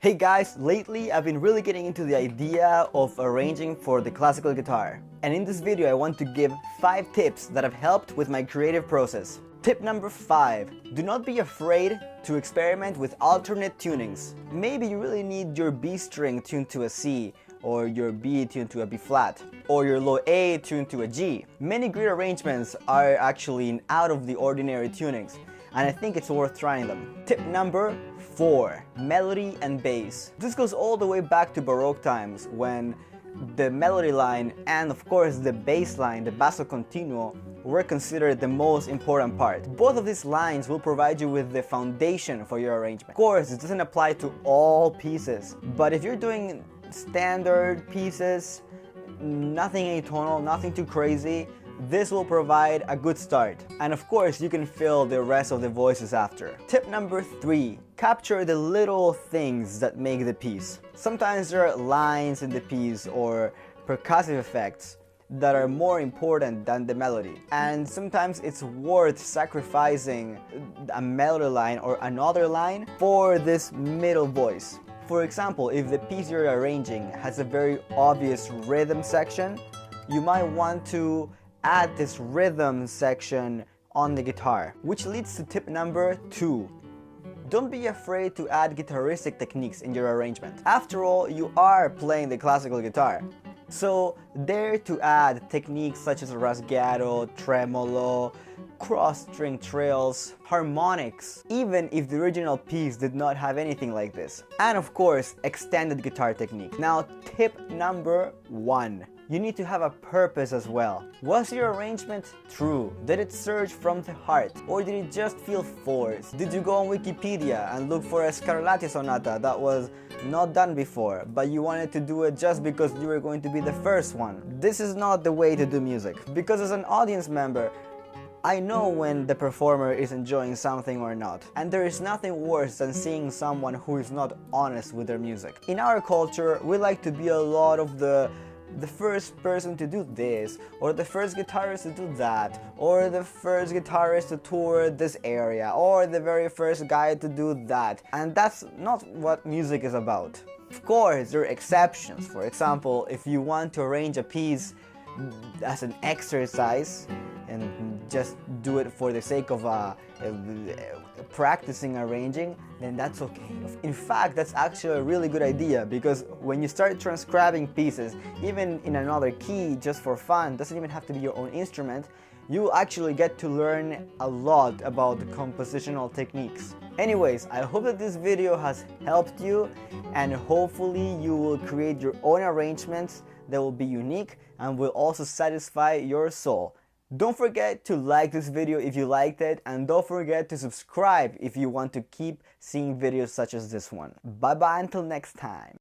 Hey guys, lately I've been really getting into the idea of arranging for the classical guitar. And in this video I want to give 5 tips that have helped with my creative process. Tip number 5. Do not be afraid to experiment with alternate tunings. Maybe you really need your B string tuned to a C, or your B tuned to a B flat, or your low A tuned to a G. Many great arrangements are actually in out of the ordinary tunings, and I think it's worth trying them. Tip number 4. Melody and bass. This goes all the way back to Baroque times, when the melody line and of course the bass line, the basso continuo, were considered the most important part. Both of these lines will provide you with the foundation for your arrangement. Of course, it doesn't apply to all pieces, but if you're doing standard pieces, nothing atonal, nothing too crazy, this will provide a good start. And of course, you can fill the rest of the voices after. Tip number 3. Capture the little things that make the piece. Sometimes there are lines in the piece or percussive effects that are more important than the melody. And sometimes it's worth sacrificing a melody line or another line for this middle voice. For example, if the piece you're arranging has a very obvious rhythm section, you might want to add this rhythm section on the guitar, which leads to tip number 2. Don't be afraid to add guitaristic techniques in your arrangement. After all, you are playing the classical guitar. So dare to add techniques such as rasgato, tremolo, cross-string trills, harmonics, even if the original piece did not have anything like this. And of course, extended guitar technique. Now, tip number 1. You need to have a purpose as well. Was your arrangement true? Did it surge from the heart? Or did it just feel forced? Did you go on Wikipedia and look for a Scarlatti sonata that was not done before, but you wanted to do it just because you were going to be the first one? This is not the way to do music. Because as an audience member, I know when the performer is enjoying something or not, and there is nothing worse than seeing someone who is not honest with their music. In our culture, we like to be a lot of the first person to do this, or the first guitarist to do that, or the first guitarist to tour this area, or the very first guy to do that. And that's not what music is about. Of course, there are exceptions. For example, if you want to arrange a piece as an exercise and just do it for the sake of practicing arranging, then that's okay. In fact, that's actually a really good idea, because when you start transcribing pieces, even in another key, just for fun, doesn't even have to be your own instrument, you actually get to learn a lot about compositional techniques. Anyways, I hope that this video has helped you, and hopefully you will create your own arrangements that will be unique and will also satisfy your soul. Don't forget to like this video if you liked it, and don't forget to subscribe if you want to keep seeing videos such as this one. Bye bye until next time.